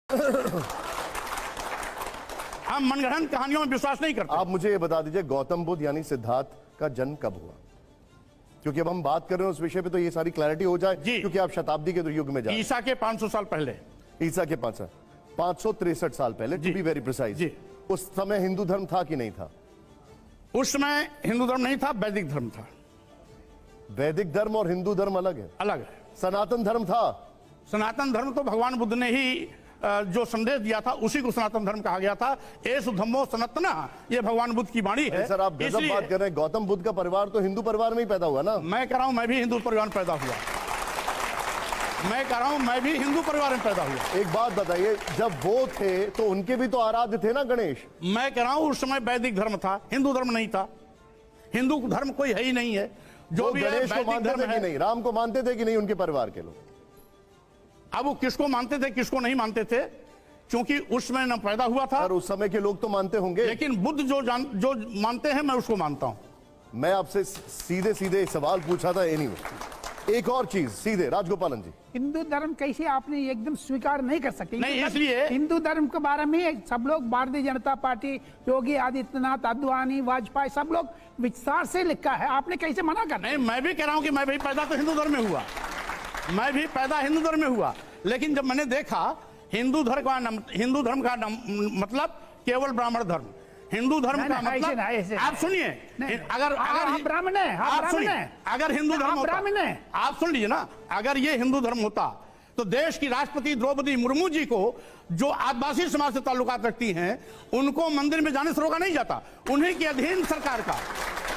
हम मनगढ़ंत कहानियों में विश्वास नहीं करते। आप मुझे ये बता दीजिए, गौतम बुद्ध यानी सिद्धार्थ का जन्म कब हुआ? क्योंकि अब हम बात कर रहे हैं उस विषय पे, तो ये सारी क्लैरिटी हो जाए, क्योंकि आप शताब्दी के युग में जा रहे हैं। ईसा के 500 साल पहले। ईसा के 563 साल पहले, टू बी वेरी प्रिसाइज। उस समय हिंदू धर्म था कि नहीं था? उस समय हिंदू धर्म नहीं था, वैदिक धर्म था। वैदिक धर्म और हिंदू धर्म अलग है। अलग है। सनातन धर्म था। सनातन धर्म तो भगवान बुद्ध ने ही जो संदेश दिया था उसी को सनातन धर्म कहा गया था। एसु धम्मो सनातना, ये भगवान बुद्ध की वाणी है। सर, आप गजब बात कर रहे हैं। गौतम बुद्ध का परिवार तो हिंदू परिवार में ही पैदा हुआ ना? मैं कह रहा हूं मैं भी हिंदू परिवार में पैदा हुआ। मैं कह रहा हूं मैं भी हिंदू परिवार में पैदा हुआ। एक बात बताइए, जब वो थे तो उनके भी तो आराध्य थे ना गणेश? मैं कह रहा हूं उस समय वैदिक धर्म था, हिंदू धर्म नहीं था। हिंदू धर्म कोई है ही नहीं है। जो भी गणेश को मानते थे कि नहीं? राम को मानते थे कि नहीं उनके परिवार के लोग? अब वो किसको मानते थे किसको नहीं मानते थे, क्योंकि उस समय न पैदा हुआ था। और उस समय के लोग तो मानते होंगे। लेकिन बुद्ध जो मानते हैं मैं उसको मानता हूं। मैं आपसे सीधे सीधे सवाल पूछा था। एनीवे, एक और चीज सीधे, राजगोपालन जी, हिंदू धर्म कैसे आपने एकदम स्वीकार नहीं कर सकते? नहीं, इसलिए हिंदू धर्म के बारे में सब लोग, भारतीय जनता पार्टी, योगी आदित्यनाथ, अद्वानी, वाजपेयी, सब लोग विस्तार से लिखा है। आपने कैसे मना कर? नहीं, मैं भी कह रहा हूं कि मैं भी पैदा तो हिंदू धर्म में हुआ। मैं भी पैदा हिंदू धर्म में हुआ, लेकिन जब मैंने देखा हिंदू धर्म का मतलब केवल ब्राह्मण धर्म। हिंदू धर्म का मतलब, आप सुनिए, अगर ब्राह्मण है, आप सुनिए, अगर हिंदू धर्म ब्राह्मण है, आप सुन लीजिए ना, अगर ये हिंदू धर्म होता तो देश की राष्ट्रपति द्रौपदी मुर्मू जी को, जो आदिवासी समाज से ताल्लुकात रखती हैं, उनको मंदिर में जाने से रोका नहीं जाता। उन्हीं के अधीन सरकार का,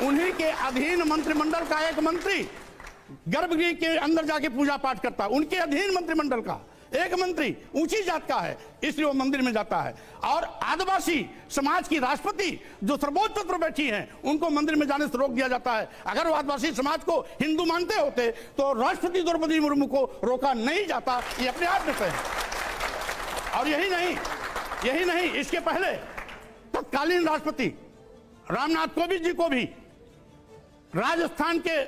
उन्हीं के अधीन मंत्रिमंडल का एक मंत्री गर्भगृह के अंदर जाके पूजा पाठ करता है। उनके अधीन मंत्रिमंडल का एक मंत्री ऊंची जात का है, इसलिए वो मंदिर में जाता है। और आदिवासी समाज की राष्ट्रपति जो सर्वोच्च पद पर बैठी हैं, उनको मंदिर में जाने से रोक दिया जाता है। अगर वो आदिवासी समाज को हिंदू मानते होते तो राष्ट्रपति द्रौपदी मुर्मू को रोका नहीं जाता। ये अपने आप में है। और यही नहीं, इसके पहले तत्कालीन राष्ट्रपति रामनाथ कोविंद जी को भी राजस्थान के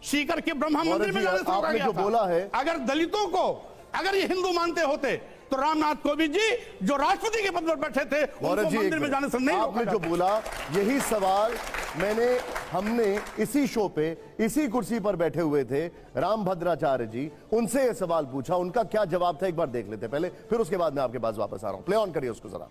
सीकर के ब्रह्मा मंदिर में जाने से रोका गया था। बोला है, अगर दलितों को अगर ये हिंदू मानते होते तो रामनाथ कोविंद जी जो राष्ट्रपति के पद पर बैठे थे, उनको मंदिर में जाने से नहीं रोका आपने जो बोला, यही सवाल हमने इसी शो पे, इसी कुर्सी पर बैठे हुए थे रामभद्राचार्य जी, उनसे ये सवाल पूछा। उनका क्या जवाब था एक बार देख लेते पहले, फिर उसके बाद मैं आपके पास वापस आ रहा हूं। प्ले ऑन करिए उसको जरा।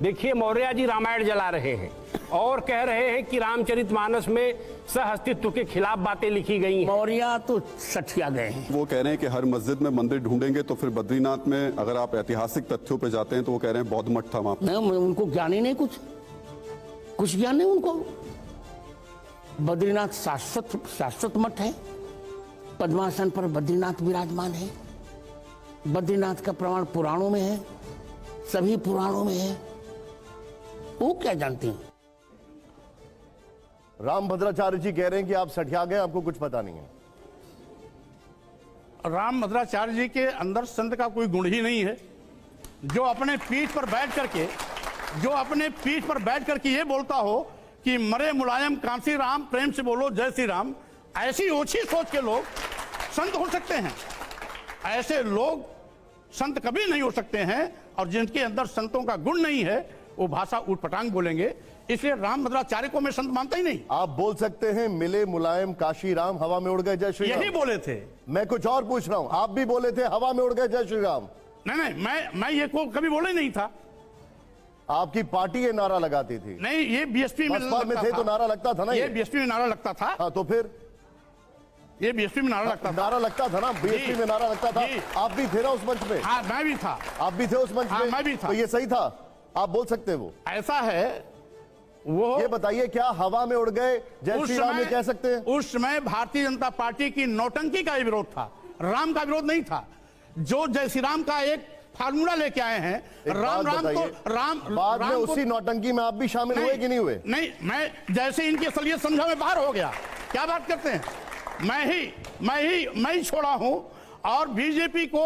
देखिए, मौर्य जी रामायण जला रहे हैं और कह रहे हैं कि रामचरितमानस में सह-अस्तित्व के खिलाफ बातें लिखी गई हैं। मौर्य तो सठिया गए हैं। वो कह रहे हैं कि हर मस्जिद में मंदिर ढूंढेंगे तो फिर बद्रीनाथ में अगर आप ऐतिहासिक तथ्यों पे जाते हैं तो वो कह रहे हैं बौद्ध मठ था वहां। नहीं, उनको ज्ञान ही नहीं, कुछ ज्ञान नहीं उनको। बद्रीनाथ शाश्वत मठ है। पद्मासन पर बद्रीनाथ विराजमान है। बद्रीनाथ का प्रमाण पुराणों में है, सभी पुराणों में है। वो क्या जानते हैं? रामभद्राचार्य जी कह रहे हैं कि आप सठिया गए, आपको कुछ पता नहीं है। रामभद्राचार्य जी के अंदर संत का कोई गुण ही नहीं है। जो अपने पीठ पर बैठ करके ये बोलता हो कि मरे मुलायम कांसी राम, प्रेम से बोलो जय श्री राम, ऐसी ओछी सोच के लोग संत हो सकते हैं? ऐसे लोग संत कभी नहीं हो सकते हैं। और जिनके अंदर संतों का गुण नहीं है वो भाषा उठपटांग बोलेंगे। इसलिए रामभद्राचार्य को मैं संत मानता ही नहीं। आप बोल सकते हैं मिले मुलायम काशी राम, हवा में उड़ गए जय श्री राम। यही बोले थे। मैं कुछ और पूछ रहा हूं। आप भी बोले थे हवा में उड़ गए जय श्री राम। नहीं, मैं ये को कभी बोले नहीं था। आपकी पार्टी ये नारा लगाती थी। नहीं, ये बीएसपी में थे तो नारा लगता था ना। ये बीएसपी में नारा लगता था। हाँ, तो फिर ये बीएसपी में नारा लगता था ना। बीएसपी में नारा लगता था। आप भी थे ना उस मंच में? हाँ, मैं भी था। आप भी थे उस मंच में? मैं भी था। तो ये सही था, आप बोल सकते हैं। वो ऐसा है, वो ये बताइए, क्या हवा में उड़ गए जय श्री राम कह सकते हैं? उस समय भारतीय जनता पार्टी की नौटंकी का विरोध था, राम का विरोध नहीं था। जो जय श्री राम का एक फार्मूला लेके आए हैं, राम बाद में उसी नौटंकी में आप भी शामिल हुए कि नहीं हुए? नहीं, मैं जैसे इनकी असलियत समझा में बाहर हो गया। क्या बात करते हैं? मैं ही छोड़ा हूं। और बीजेपी को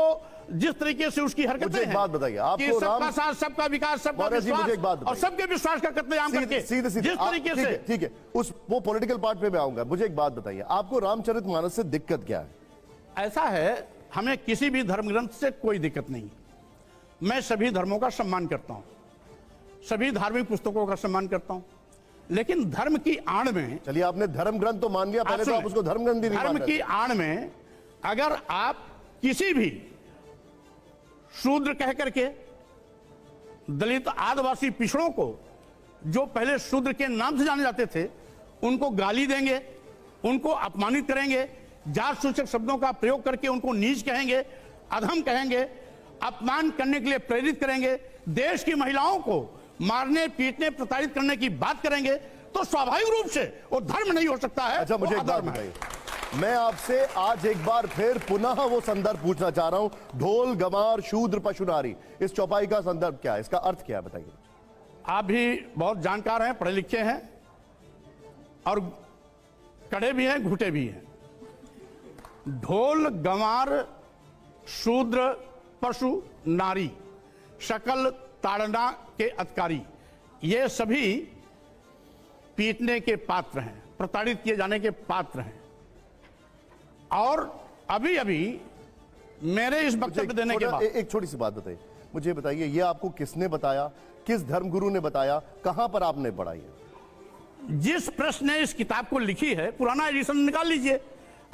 जिस तरीके से उसकी हरकतें हैं, बात बताइए आपको, सबका साथ, सबका विकास, सबका विश्वास और सबके विश्वास का कत्लेआम करके सीधे जिस तरीके से, ठीक है, वो पॉलिटिकल पार्ट पे मैं आऊंगा। मुझे एक बात बताइए, आपको रामचरितमानस से दिक्कत क्या है? ऐसा है, हमें किसी भी धर्म ग्रंथ से कोई दिक्कत नहीं। मैं सभी धर्मों का सम्मान करता हूं, सभी धार्मिक पुस्तकों का सम्मान करता हूं, लेकिन धर्म की आड़ में, चलिए आपने धर्म ग्रंथ तो मान लिया, पहले तो आप उसको धर्म ग्रंथ ही नहीं मान धर्म रहे की आड़ में अगर आप किसी भी शूद्र कह करके दलित आदिवासी पिछड़ों को, जो पहले शूद्र के नाम से जाने जाते थे, उनको गाली देंगे, उनको अपमानित करेंगे, जात सूचक शब्दों का प्रयोग करके उनको नीच कहेंगे, अधम कहेंगे, अपमान करने के लिए प्रेरित करेंगे, देश की महिलाओं को मारने पीटने प्रताड़ित करने की बात करेंगे, तो स्वाभाविक रूप से वो धर्म नहीं हो सकता है। अच्छा, मुझे वो एक बात अधर्म है। बताइए, मैं आपसे आज एक बार फिर पुनः वो संदर्भ पूछना चाह रहा हूं, ढोल गंवार शूद्र पशु नारी, इस चौपाई का संदर्भ क्या है, इसका अर्थ क्या है, बताइए। आप भी बहुत जानकार हैं, पढ़े लिखे हैं और कड़े भी हैं, घुटे भी हैं। ढोल गंवार शूद्र पशु नारी शकल ताड़ना के अधिकारी, ये सभी पीटने के पात्र हैं, प्रताड़ित किए जाने के पात्र हैं। और अभी अभी मेरे इस वक्तव्य देने के बाद एक छोटी सी बात बताइए, मुझे बताइए, ये आपको किसने बताया, किस धर्मगुरु ने बताया, कहां पर आपने पढ़ा ये? जिस प्रश्न ने इस किताब को लिखी है, पुराना एडिशन निकाल लीजिए,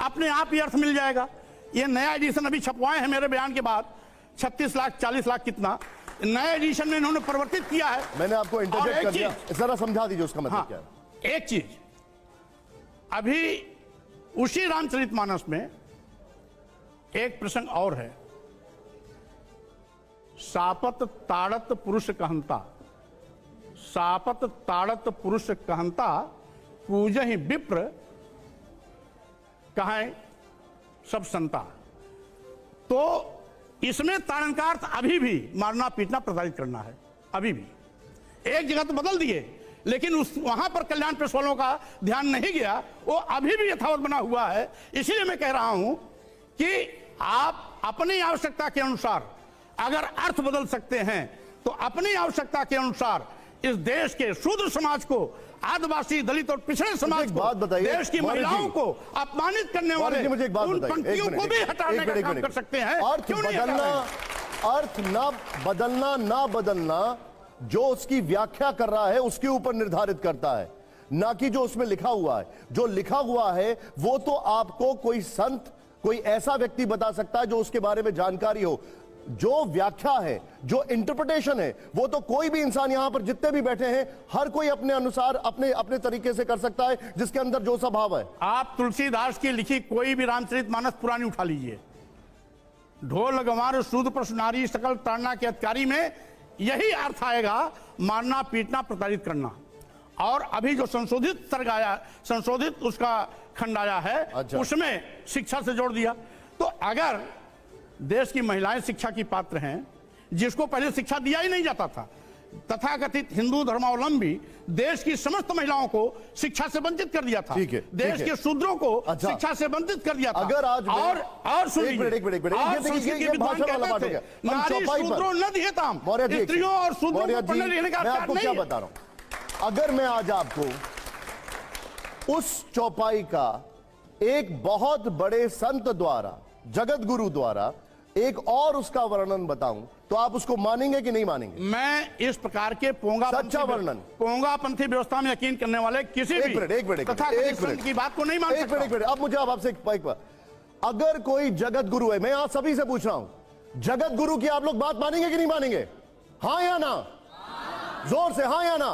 अपने आप ही अर्थ मिल जाएगा। ये नया एडिशन अभी छपवाए हैं मेरे बयान के बाद, 36 लाख 40 लाख कितना, नया एडिशन में इन्होंने परिवर्तित किया है। मैंने आपको इंटरजेक्ट कर दिया, जरा समझा दीजिए उसका मतलब हाँ, क्या है। एक चीज, अभी उसी रामचरितमानस में एक प्रसंग और है, सापत ताड़त पुरुष कहंता, सापत ताड़त पुरुष कहंता, पूजहि विप्र कहें सब संता। तो इसमें ताड़न का अर्थ अभी भी मारना पीटना प्रताड़ित करना है, अभी भी। एक जगह तो बदल दिए, लेकिन उस वहां पर कल्याण प्रेस वालों का ध्यान नहीं गया, वो अभी भी यथावत बना हुआ है। इसीलिए मैं कह रहा हूं कि आप अपनी आवश्यकता के अनुसार अगर अर्थ बदल सकते हैं, तो अपनी आवश्यकता के अनुसार इस देश के शूद्र समाज को, आदिवासी दलित और पिछड़े समाज को, बात बताइए, देश की महिलाओं को अपमानित करने वाले मुझे एक बात उन बताइए, पंक्तियों को भी हटाने का काम कर सकते हैं। अर्थ क्यों नहीं हटा बदलना, रहे? अर्थ ना बदलना ना बदलना जो उसकी व्याख्या कर रहा है उसके ऊपर निर्धारित करता है, ना कि जो उसमें लिखा हुआ है। जो लिखा हुआ है वो तो आपको कोई संत, कोई ऐसा व्यक्ति बता सकता है जो उसके बारे में जानकारी हो। जो व्याख्या है, जो इंटरप्रिटेशन है, वो तो कोई भी इंसान यहां पर जितने भी बैठे हैं, हर कोई अपने अनुसार अपने अपने तरीके से कर सकता है, जिसके अंदर जो स्वभाव है। आप तुलसीदास की लिखी कोई भी रामचरितमानस पुरानी उठा लीजिए, ढोल गंवार शूद्र पशु नारी सकल ताड़ना के अधिकारी में यही अर्थ आएगा, मारना पीटना प्रताड़ित करना। और अभी जो संशोधित सर्ग आया, संशोधित उसका खंड आया है, अच्छा। उसमें शिक्षा से जोड़ दिया। तो अगर देश की महिलाएं शिक्षा की पात्र हैं, जिसको पहले शिक्षा दिया ही नहीं जाता था, तथाकथित हिंदू धर्मावलंबी देश की समस्त महिलाओं को शिक्षा से वंचित कर दिया था, ठीक है, देश ठीक है। के शूद्रों को अच्छा। शिक्षा से वंचित कर दिया था। अगर आज मैं- और सुनिए, एक मिनट, एक मिनट, एक मिनट, और ये देखिए, संस्कृत के ये विद्वान भाषण वाला कहते बात हो थे, गया। हम नारी चौपाई पर- शूद्रों न दिएताम, मौर्य जी, स्त्रियों और शूद्रों मौर्य को पढ़ने जी, लिखने का मैं अधिकार आपको नहीं क्या है। बता रहा हूं, अगर मैं आज आपको उस चौपाई का एक बहुत बड़े संत द्वारा, जगत गुरु द्वारा एक और उसका वर्णन बताऊं, तो आप उसको मानेंगे कि नहीं मानेंगे? मैं इस प्रकार के सच्चा वर्णन। पोंगापंथी व्यवस्था में यकीन करने वाले किसी एक भी मिनट, एक मिनट, तथाकथित संत की बात को नहीं मान एक सकता। मिनट, अब मुझे आपसे एक बात, अगर कोई जगत गुरु है, मैं आप सभी से पूछ रहा हूं, जगत गुरु की आप लोग बात मानेंगे कि नहीं मानेंगे? हाँ या ना? जोर से हाँ या ना?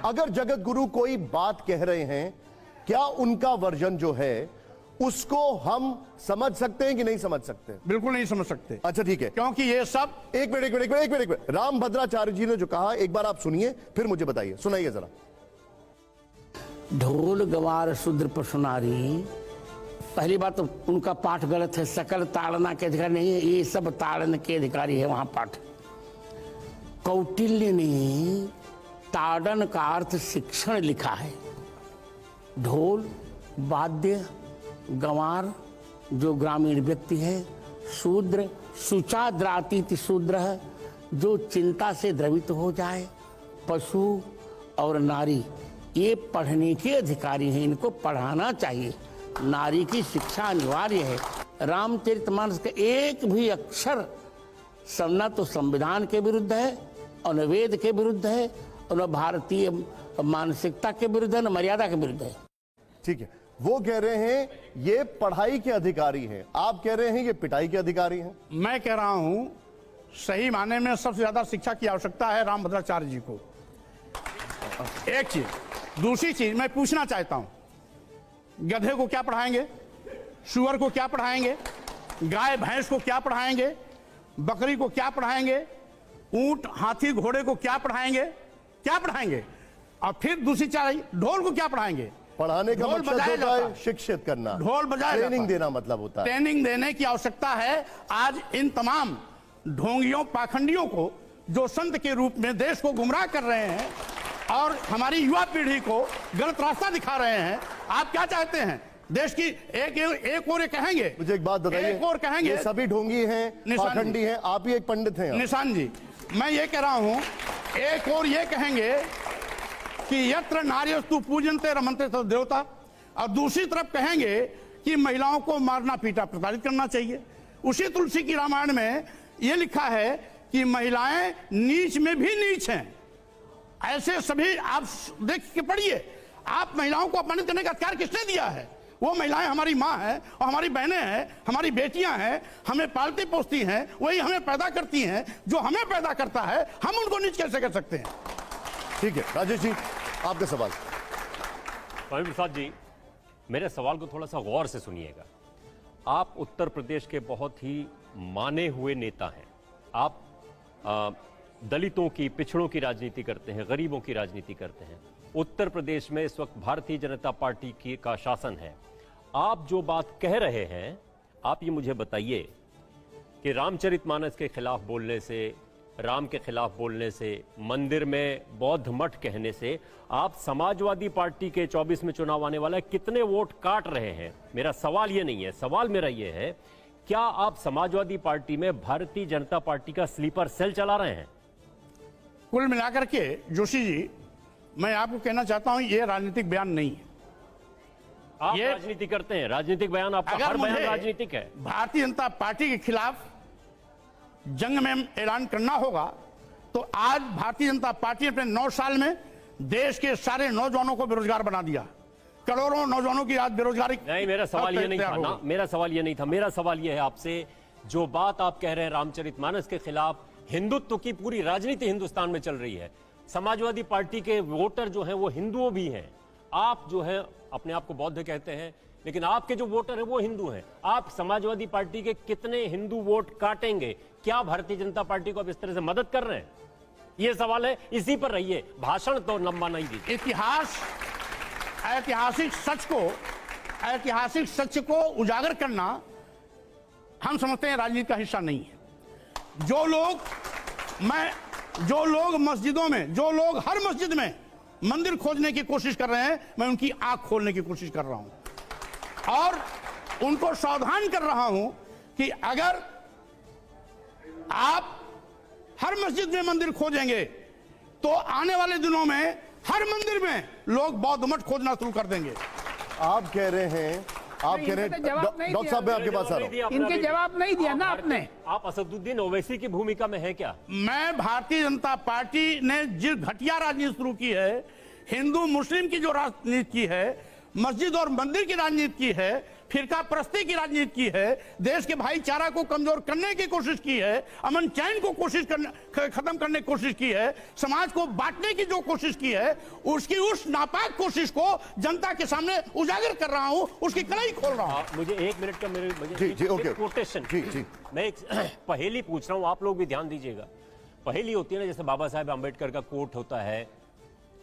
अगर जगत गुरु कोई बात कह रहे हैं, क्या उनका वर्जन जो है उसको हम समझ सकते हैं कि नहीं समझ सकते? बिल्कुल नहीं समझ सकते। अच्छा ठीक है, क्योंकि ये सब एक मिनट, रामभद्राचार्य जी ने जो कहा एक बार आप सुनिए, फिर मुझे बताइए, सुनाइए जरा। ढोल गंवार शूद्र पशु नारी, पहली बात तो उनका पाठ गलत है, सकल ताड़ना के अधिकारी नहीं है, ये सब ताड़न के अधिकारी है वहां पाठ। कौटिल्य ने ताड़न का अर्थ शिक्षण लिखा है। ढोल वाद्य, गंवार जो ग्रामीण व्यक्ति है, शूद्र शुचाद्रातीत शूद्र है जो चिंता से द्रवित हो जाए, पशु और नारी ये पढ़ने के अधिकारी हैं, इनको पढ़ाना चाहिए। नारी की शिक्षा अनिवार्य है। रामचरितमानस का एक भी अक्षर सब न तो संविधान के विरुद्ध है और न वेद के विरुद्ध है और न भारतीय मानसिकता के विरुद्ध है, न मर्यादा के विरुद्ध है। ठीक है, वो कह रहे हैं ये पढ़ाई के अधिकारी हैं, आप कह रहे हैं ये पिटाई के अधिकारी हैं। मैं कह रहा हूं सही माने में सबसे ज्यादा शिक्षा की आवश्यकता है रामभद्राचार्य जी को। एक चीज, दूसरी चीज मैं पूछना चाहता हूं, गधे को क्या पढ़ाएंगे, सुअर को क्या पढ़ाएंगे, गाय भैंस को क्या पढ़ाएंगे, बकरी को क्या पढ़ाएंगे, ऊंट हाथी घोड़े को क्या पढ़ाएंगे, क्या पढ़ाएंगे? और फिर दूसरी चीज, ढोल को क्या पढ़ाएंगे? पढ़ाने का ढोल मतलब बजाया होता है जाता। शिक्षित करना, ढोल बजाया ट्रेनिंग जाता। देना मतलब होता है। ट्रेनिंग देने की आवश्यकता है। आज इन तमाम ढोंगियों पाखंडियों को जो संत के रूप में देश को गुमराह कर रहे हैं और हमारी युवा पीढ़ी को गलत रास्ता दिखा रहे हैं, आप क्या चाहते हैं? देश की एक और ये कहेंगे, मुझे एक बात बताइए, एक और कहेंगे, ये सभी ढोंगी हैं, निशान पाखंडी हैं, आप ही एक पंडित हैं। निशान जी, मैं ये कह रहा हूं, एक और ये कहेंगे कि यत्र नार्यस्तु पूजन्ते रमन्ते तत् देवता, और दूसरी तरफ कहेंगे कि महिलाओं को मारना पीटा प्रताड़ित करना चाहिए। उसी तुलसी की रामायण में यह लिखा है कि महिलाएं नीच में भी नीच हैं। ऐसे सभी आप देख के पढ़िए, आप महिलाओं को अपमानित करने का अधिकार किसने दिया है? वो महिलाएं हमारी माँ हैं और हमारी बहनें हैं, हमारी बेटियां हैं, हमें पालती पोसती हैं, वही हमें पैदा करती हैं। जो हमें पैदा करता है हम उनको नीच कैसे कर सकते हैं? ठीक है, राजेश जी आपका सवाल। स्वामी प्रसाद जी, मेरे सवाल को थोड़ा सा गौर से सुनिएगा। आप उत्तर प्रदेश के बहुत ही माने हुए नेता हैं। आप दलितों की, पिछड़ों की राजनीति करते हैं, गरीबों की राजनीति करते हैं। उत्तर प्रदेश में इस वक्त भारतीय जनता पार्टी का शासन है। आप जो बात कह रहे हैं, आप ये मुझे बताइए कि रामचरितमानस के खिलाफ बोलने से, राम के खिलाफ बोलने से, मंदिर में बौद्ध मठ कहने से आप समाजवादी पार्टी के 24 में चुनाव आने वाला है, कितने वोट काट रहे हैं? मेरा सवाल ये नहीं है, सवाल मेरा ये है, क्या आप समाजवादी पार्टी में भारतीय जनता पार्टी का स्लीपर सेल चला रहे हैं? कुल मिलाकर के जोशी जी, मैं आपको कहना चाहता हूं ये राजनीतिक बयान नहीं है। आप ये- राजनीति करते हैं, राजनीतिक बयान आपका, हर बयान मुझे राजनीतिक है। भारतीय जनता पार्टी के खिलाफ जंग में ऐलान करना होगा तो आज भारतीय जनता पार्टी ने अपने 9 साल में देश के सारे नौजवानों को बेरोजगार बना दिया। करोड़ों नौजवानों की आज बेरोजगारी। नहीं, मेरा सवाल ये नहीं था ना, मेरा सवाल ये नहीं था। मेरा सवाल ये है आपसे, जो बात आप कह रहे हैं रामचरितमानस के खिलाफ, हिंदुत्व की पूरी राजनीति हिंदुस्तान में चल रही है। समाजवादी पार्टी के वोटर जो हैं वो हिंदुओं भी हैं। आप जो है अपने आप को बौद्ध कहते हैं, लेकिन आपके जो वोटर हैं वो हिंदू हैं। आप समाजवादी पार्टी के कितने हिंदू वोट काटेंगे? क्या भारतीय जनता पार्टी को आप इस तरह से मदद कर रहे हैं? ये सवाल है, इसी पर रहिए, भाषण तो लंबा नहीं दीजिए। ऐतिहासिक सच को उजागर करना हम समझते हैं राजनीति का हिस्सा नहीं है। जो लोग मस्जिदों में, जो लोग हर मस्जिद में मंदिर खोजने की कोशिश कर रहे हैं, मैं उनकी आंख खोलने की कोशिश कर रहा हूं और उनको सावधान कर रहा हूं कि अगर आप हर मस्जिद में मंदिर खोजेंगे तो आने वाले दिनों में हर मंदिर में लोग बौद्ध मठ खोजना शुरू कर देंगे। आप कह रहे हैं, डॉक्टर साहब मैं आपके पास आ रहा हूं। इनके जवाब नहीं दिया ना आपने। आप असदुद्दीन ओवैसी की भूमिका में है क्या? मैं भारतीय जनता पार्टी ने जिस घटिया राजनीति शुरू की है, हिंदू मुस्लिम की जो राजनीति की है, मस्जिद और मंदिर की राजनीति की है, फिरका परस्ती की राजनीति की है, देश के भाईचारा को कमजोर करने की कोशिश की है, अमन चैन को खत्म करने की कोशिश की है, समाज को बांटने की जो कोशिश की है, उसकी उस नापाक कोशिश को जनता के सामने उजागर कर रहा हूं, उसकी कलाई खोल रहा हूं। मुझे 1 मिनट का जी, ओके। कोटेशन, जी। मैं एक पहेली पूछ रहा हूं, आप लोग भी ध्यान दीजिएगा। पहेली होती है ना, जैसे बाबा साहेब आंबेडकर का कोट होता है,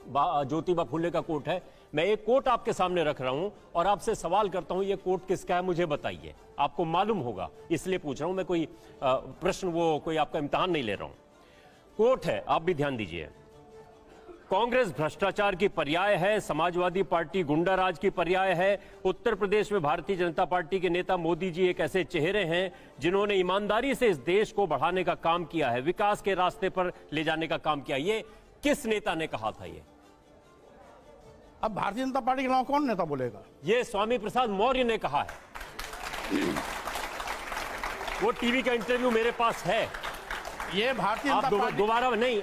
ज्योतिबा फुले का कोट है। मैं एक कोट आपके सामने रख रहा हूं और आपसे सवाल करता हूं, ये कोट किसका है मुझे बताइए। आपको मालूम होगा, इसलिए पूछ रहा हूं मैं, कोई प्रश्न, वो कोई आपका इम्तिहान नहीं ले रहा हूं। कोट है, आप भी ध्यान दीजिए। कांग्रेस भ्रष्टाचार की पर्याय है, समाजवादी पार्टी गुंडाराज की पर्याय है। उत्तर प्रदेश में भारतीय जनता पार्टी के नेता मोदी जी एक ऐसे चेहरे हैं जिन्होंने ईमानदारी से इस देश को बढ़ाने का काम किया है, विकास के रास्ते पर ले जाने का काम किया। ये किस नेता ने कहा था? ये अब भारतीय जनता पार्टी के अलावा कौन नेता बोलेगा? ये स्वामी प्रसाद मौर्य ने कहा है। वो टीवी का इंटरव्यू मेरे पास है, ये भारतीय आप जनता पार्टी, दोबारा नहीं,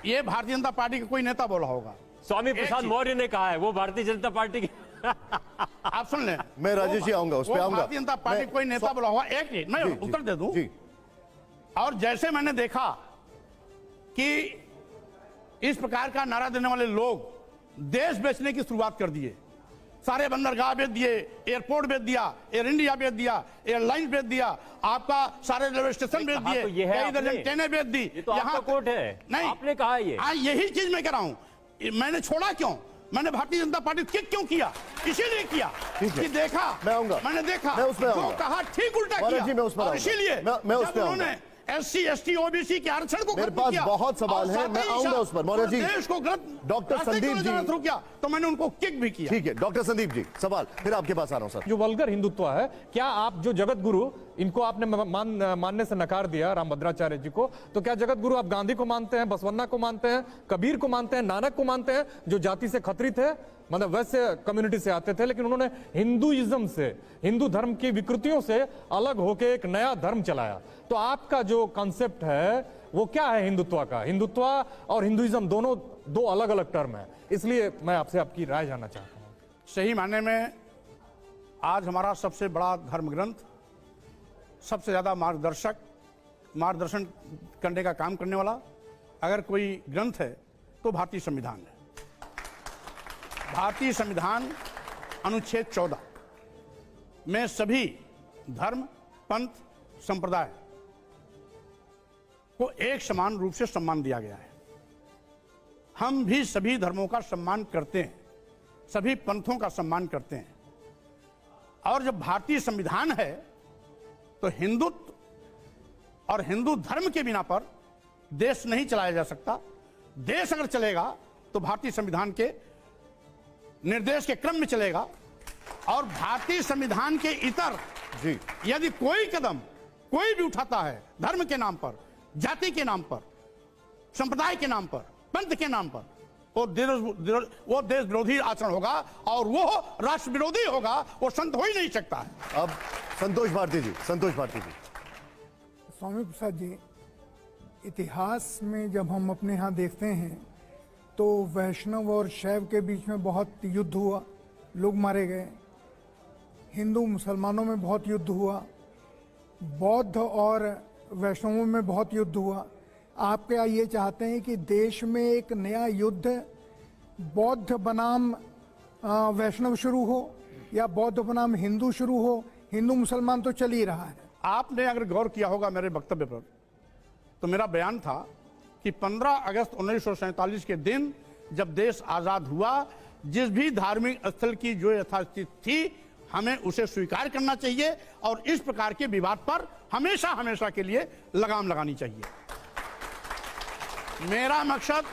ये भारतीय जनता पार्टी का कोई नेता बोला होगा। स्वामी प्रसाद चीज- मौर्य ने कहा है, वो भारतीय जनता पार्टी की आप सुन लें, मैं राजेश जी आऊंगा, उस पे वो आऊंगा। भारतीय जनता पार्टी मैं- कोई नेता बोला होगा। एक चीज मैं जी, उत्तर दे दूं। जी और जैसे मैंने देखा कि इस प्रकार का नारा देने वाले लोग देश बेचने की शुरुआत कर दिए। सारे बंदरगाह बेच दिए, एयरपोर्ट बेच दिया, एयर इंडिया बेच दिया, एयरलाइन बेच दिया, आपका सारे रेलवे स्टेशन बेच कहा दिए, तो ये है कई दर्जन आपने। ट्रेनें बेच दी। ये तो आपका कोर्ट है, नहीं, आपने कहा ये। यही चीज मैं कह रहा हूं। मैंने छोड़ा क्यों? मैंने भारतीय जनता पार्टी किक क्यों किया? इसीलिए किया ठीक है। कि देखा, मैं आऊंगा। मैंने देखा मैं उसमें जो आऊंगा। कहा ठीक उल्टा मौर्य किया। जी, मैं उसमें और आऊंगा। इसीलिए मैं उस जब पे आऊंगा। उन्होंने SC, ST, OBC के आरक्षण को मेरे खत्म पास किया बहुत सवाल और हैं, साथ मैं ही आऊंगा साथ उस पर। मौर्य जी, देश को गलत डॉक्टर रास्ते की संदीप ओर जी। जाना शुरू किया तो मैंने उनको किक भी किया। ठीक है, डॉक्टर संदीप जी सवाल, फिर आपके पास आ रहा हूं सर। जो वल्गर हिंदुत्व है, क्या आप जो जगत गुरु, इनको आपने मानने से नकार दिया, रामभद्राचार्य जी को, तो क्या जगत गुरु आप गांधी को मानते हैं, बसवन्ना को मानते हैं, कबीर को मानते हैं, नानक को मानते हैं, जो जाति से खतरी थे, मतलब वैसे कम्युनिटी से आते थे, लेकिन उन्होंने हिंदुइज्म से, हिंदू धर्म की विकृतियों से अलग होकर एक नया धर्म चलाया। तो आपका जो कॉन्सेप्ट है वो क्या है हिंदुत्व का? हिंदुत्व और हिंदुइज्म दोनों दो अलग अलग टर्म है, इसलिए मैं आपसे आपकी राय जानना चाहता हूं। सही मायने में आज हमारा सबसे बड़ा धर्म ग्रंथ, सबसे ज्यादा मार्गदर्शन करने का काम करने वाला अगर कोई ग्रंथ है तो भारतीय संविधान है। भारतीय संविधान अनुच्छेद 14 में सभी धर्म, पंथ, संप्रदाय को एक समान रूप से सम्मान दिया गया है। हम भी सभी धर्मों का सम्मान करते हैं, सभी पंथों का सम्मान करते हैं। और जब भारतीय संविधान है तो हिंदुत्व और हिंदू धर्म के बिना पर देश नहीं चलाया जा सकता। देश अगर चलेगा तो भारतीय संविधान के निर्देश के क्रम में चलेगा। और भारतीय संविधान के इतर जी यदि कोई कदम कोई भी उठाता है धर्म के नाम पर, जाति के नाम पर, संप्रदाय के नाम पर, पंथ के नाम पर, वो देश विरोधी आचरण होगा और वो राष्ट्र विरोधी होगा। वो संत हो ही नहीं सकता है। अब संतोष भारती जी, संतोष भारती जी। स्वामी प्रसाद जी, इतिहास में जब हम अपने यहाँ देखते हैं तो वैष्णव और शैव के बीच में बहुत युद्ध हुआ, लोग मारे गए। हिंदू मुसलमानों में बहुत युद्ध हुआ, बौद्ध और वैष्णवों में बहुत युद्ध हुआ। आप क्या ये चाहते हैं कि देश में एक नया युद्ध बौद्ध बनाम वैष्णव शुरू हो या बौद्ध बनाम हिंदू शुरू हो? हिंदू मुसलमान तो चल ही रहा है। आपने अगर गौर किया होगा मेरे वक्तव्य पर, तो मेरा बयान था कि 15 अगस्त 1947 के दिन जब देश आजाद हुआ, जिस भी धार्मिक स्थल की जो यथास्थिति थी हमें उसे स्वीकार करना चाहिए और इस प्रकार के विवाद पर हमेशा हमेशा के लिए लगाम लगानी चाहिए। मेरा मकसद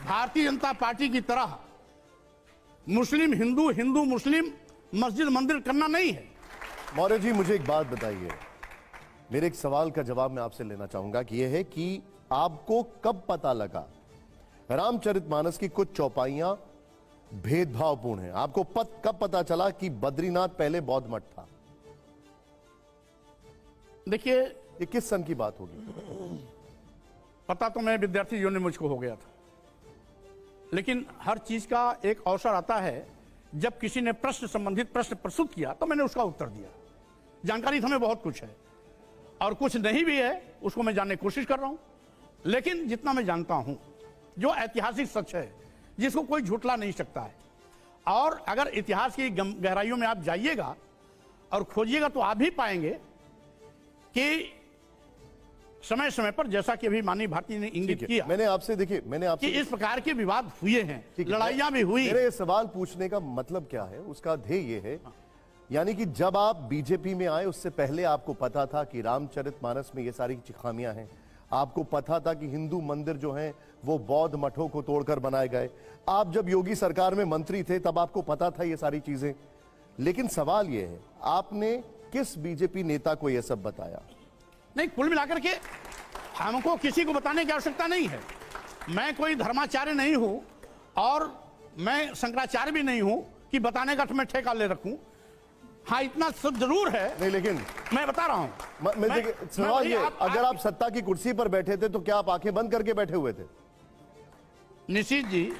भारतीय जनता पार्टी की तरह मुस्लिम हिंदू, हिंदू मुस्लिम, मस्जिद मंदिर करना नहीं है। मौर्य जी, मुझे एक बात बताइए, मेरे एक सवाल का जवाब मैं आपसे लेना चाहूंगा कि यह है कि आपको कब पता लगा रामचरितमानस की कुछ चौपाइयां भेदभावपूर्ण हैं? आपको कब पता चला कि बद्रीनाथ पहले बौद्ध मठ था? देखिए, ये किस सन की बात होगी? पता तो मैं विद्यार्थी जीवन में मुझको हो गया था, लेकिन हर चीज का एक अवसर आता है। जब किसी ने संबंधित प्रश्न प्रस्तुत किया तो मैंने उसका उत्तर दिया। जानकारी तो हमें बहुत कुछ है और कुछ नहीं भी है, उसको मैं जानने की कोशिश कर रहा हूं। लेकिन जितना मैं जानता हूं, जो ऐतिहासिक सच है जिसको कोई झुटला नहीं सकता है, और अगर इतिहास की गहराइयों में आप जाइएगा और खोजिएगा तो आप भी पाएंगे कि समय समय पर, जैसा कि अभी माननीय भारती ने इंगित किया, मैंने आपसे कि इस प्रकार के विवाद हुए हैं, लड़ाइयां भी हुई। मेरे सवाल पूछने का मतलब क्या है, उसका ध्येय ये है, यानी कि जब आप बीजेपी में आए उससे पहले आपको पता था कि रामचरितमानस में ये सारी खामियां हैं, आपको पता था कि हिंदू मंदिर जो हैं वो बौद्ध मठों को तोड़कर बनाए गए। आप जब योगी सरकार में मंत्री थे तब आपको पता था ये सारी चीजें। लेकिन सवाल ये है, आपने किस बीजेपी नेता को यह सब बताया? नहीं, कुल मिलाकर के हमको किसी को बताने की आवश्यकता नहीं है। मैं कोई धर्माचार्य नहीं हूं और मैं शंकराचार्य भी नहीं हूं कि बताने का मैं ठेका ले रखूं। हाँ, इतना सब जरूर है। नहीं, लेकिन मैं बता रहा हूं, देखिए, सवाल ये, अगर आप सत्ता की कुर्सी पर बैठे थे तो क्या आप आंखें बंद करके बैठे हुए थे? निशित जी,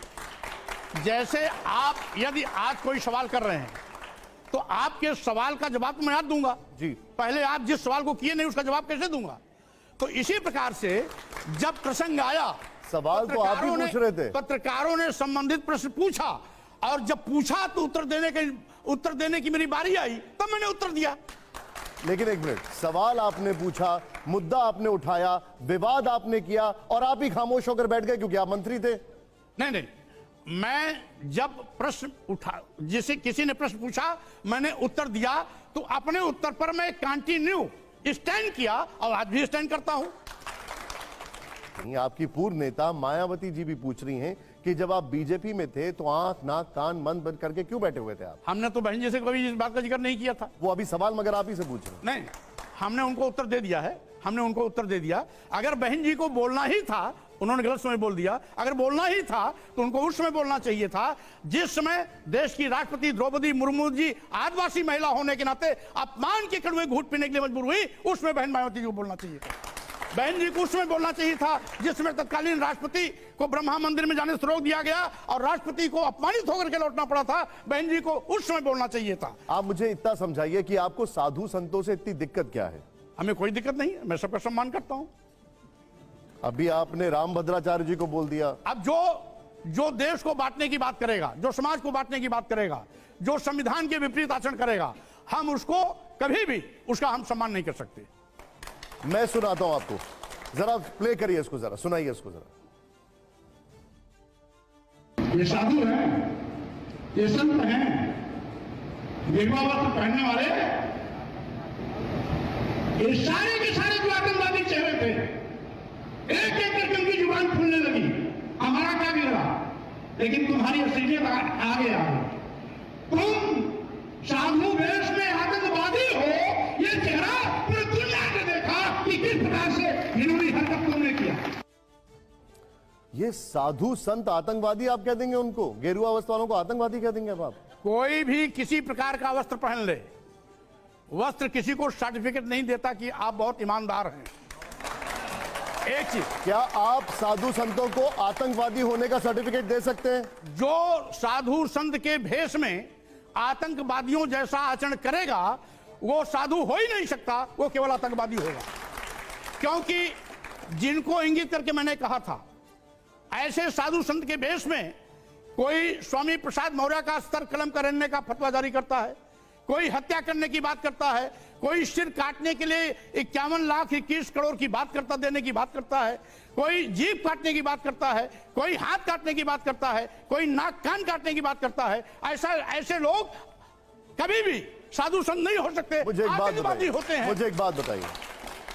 जैसे आप यदि आज कोई सवाल कर रहे हैं तो आपके सवाल का जवाब तो मैं आज दूंगा जी। पहले आप जिस सवाल को किए नहीं उसका जवाब कैसे दूंगा? तो इसी प्रकार से जब प्रसंग आया, सवाल तो आप ही पूछ रहे थे। पत्रकारों ने संबंधित प्रश्न पूछा और जब पूछा तो उत्तर देने की मेरी बारी आई तब मैंने उत्तर दिया। लेकिन एक मिनट, सवाल आपने पूछा, मुद्दा आपने उठाया, विवाद आपने किया और आप ही खामोश होकर बैठ गए क्योंकि आप मंत्री थे। नहीं, मैं जब प्रश्न उठा, जिसे किसी ने प्रश्न पूछा मैंने उत्तर दिया, तो अपने उत्तर पर मैं कंटिन्यू स्टैंड किया और आज भी स्टैंड करता हूं। आपकी पूर्व नेता मायावती जी भी पूछ रही हैं कि जब आप बीजेपी में थे तो आंख नाक कान बंद करके क्यों बैठे हुए थे आप? हमने तो बहन जी से कभी इस बात का जिक्र नहीं किया था। वो अभी सवाल मगर आप ही से पूछ रहे हैं। नहीं, हमने उनको उत्तर दे दिया है, हमने उनको उत्तर दे दिया। अगर बहन जी को बोलना ही था, उन्होंने गलत समय बोल दिया, अगर बोलना ही था तो उनको उस समय बोलना चाहिए था जिस समय देश की राष्ट्रपति द्रौपदी मुर्मू जी आदिवासी महिला होने के नाते अपमान के कड़वे घूंट पीने के लिए मजबूर हुई, उसमें बहन मायावती जी को बोलना चाहिए था। बहन जी को उस समय बोलना चाहिए था जिसमें तत्कालीन राष्ट्रपति को ब्रह्मा मंदिर में जाने से रोक दिया गया और राष्ट्रपति को अपमानित होकर के लौटना पड़ा था। बहन जी को उस समय बोलना चाहिए था। आप मुझे इतना समझाइए कि आपको साधु संतों से इतनी दिक्कत क्या है? हमें कोई दिक्कत नहीं है, मैं सबका सम्मान करता हूं। अभी आपने रामभद्राचार्य जी को बोल दिया। अब जो देश को बांटने की बात करेगा, जो समाज को बांटने की बात करेगा, जो संविधान के विपरीत आचरण करेगा, हम उसको कभी भी उसका हम सम्मान नहीं कर सकते। मैं सुनाता हूं आपको, जरा प्ले करिए इसको, जरा सुनाइए इसको जरा। ये साधु हैं, ये संत हैं, गेरुआ वस्त्र पहनने वाले, ये सारे के सारे जो आतंकवादी चेहरे थे, एक एक करके उनकी जुबान खुलने लगी। हमारा क्या बिगड़ा, लेकिन तुम्हारी असलियत आगे आ गई। तुम साधु वेश में आतंकवादी हो, ये चेहरा पूरी दुनिया ने देखा कि किस प्रकार से इन्होंने हरकत तुमने किया। ये साधु संत आतंकवादी आप कह देंगे उनको? गेरुआ वस्त्र वालों को आतंकवादी कह देंगे अब आप? कोई भी किसी प्रकार का वस्त्र पहन ले, वस्त्र किसी को सर्टिफिकेट नहीं देता कि आप बहुत ईमानदार हैं। एक चीज, क्या आप साधु संतों को आतंकवादी होने का सर्टिफिकेट दे सकते हैं? जो साधु संत के भेष में आतंकवादियों जैसा आचरण करेगा वो साधु हो ही नहीं सकता, वो केवल आतंकवादी होगा। क्योंकि जिनको इंगित करके मैंने कहा था, ऐसे साधु संत के भेष में कोई स्वामी प्रसाद मौर्य का स्तर कलम करने का फतवा जारी करता है, कोई हत्या करने की बात करता है, कोई सिर काटने के लिए 51,21 करोड़ की बात करता, देने की बात करता है, कोई जीभ काटने की बात करता है, कोई हाथ काटने की बात करता है, कोई नाक कान काटने की बात करता है। ऐसे लोग कभी भी साधु संत नहीं हो सकते, आतंकवादी होते हैं। मुझे एक बात बताइए,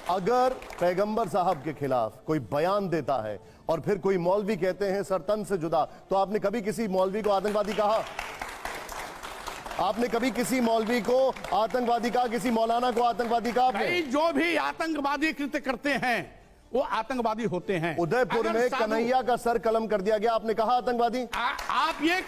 अगर पैगंबर साहब के खिलाफ कोई बयान देता है और फिर कोई मौलवी कहते हैं सर तन से जुदा, तो आपने कभी किसी मौलवी को आतंकवादी कहा? आपने कभी किसी मौलवी को आतंकवादी कहा, किसी मौलाना को आतंकवादी कहा आपने? जो भी आतंकवादी कृत्य करते हैं वो आतंकवादी होते हैं। उदयपुर में कन्हैया का सर कलम कर दिया गया, आपने कहा आतंकवादी? आप ये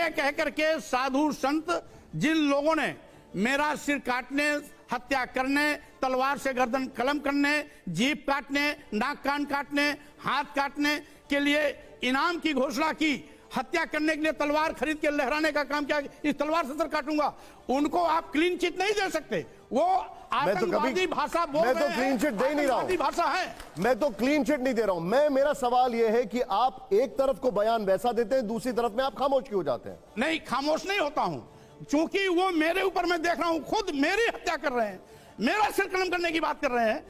कह करके साधु संत जिन लोगों ने मेरा सिर काटने, हत्या करने, तलवार से गर्दन कलम करने, जीभ काटने, नाक कान काटने, हाथ काटने के लिए इनाम की घोषणा की, हत्या करने के लिए तलवार खरीद के लहराने का काम किया, इस तलवार से सर काटूंगा, उनको आप क्लीन चिट नहीं दे सकते। वो आतंकवादी भाषा बोल रहे हैं। मैं तो क्लीन चिट दे नहीं रहा हूं, भाषा है। मैं तो क्लीन चिट नहीं दे रहा हूं। मेरा सवाल यह है कि आप एक तरफ को बयान वैसा देते हैं, दूसरी तरफ में आप खामोश क्यों हो जाते हैं? नहीं, खामोश नहीं होता हूं, चूंकि वो मेरे ऊपर मैं देख रहा हूं, खुद मेरी हत्या कर रहे हैं, मेरा सिर कलम करने की बात कर रहे हैं।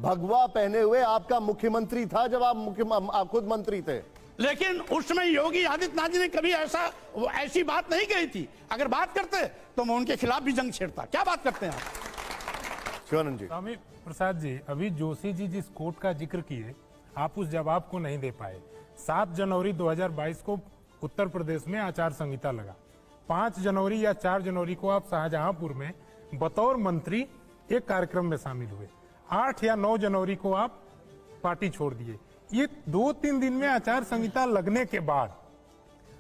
भगवा पहने हुए आपका मुख्यमंत्री था जब आप खुद मंत्री थे। लेकिन उस समय योगी आदित्यनाथ जी ने कभी ऐसी बात नहीं कही थी। अगर बात करते तो मैं उनके खिलाफ भी जंग छेड़ता। क्या बात करते हैं आप? शिवानंद जी। स्वामी प्रसाद जी, अभी जोशी जी जिस कोर्ट का जिक्र किए, आप उस जवाब को नहीं दे पाए। 7 जनवरी 2022 को उत्तर प्रदेश में आचार संहिता लगा। 5 जनवरी या 4 जनवरी को आप शाहजहांपुर में बतौर मंत्री एक कार्यक्रम में शामिल हुए। 8 या 9 जनवरी को आप पार्टी छोड़ दिए। ये 2-3 दिन में आचार संहिता लगने के बाद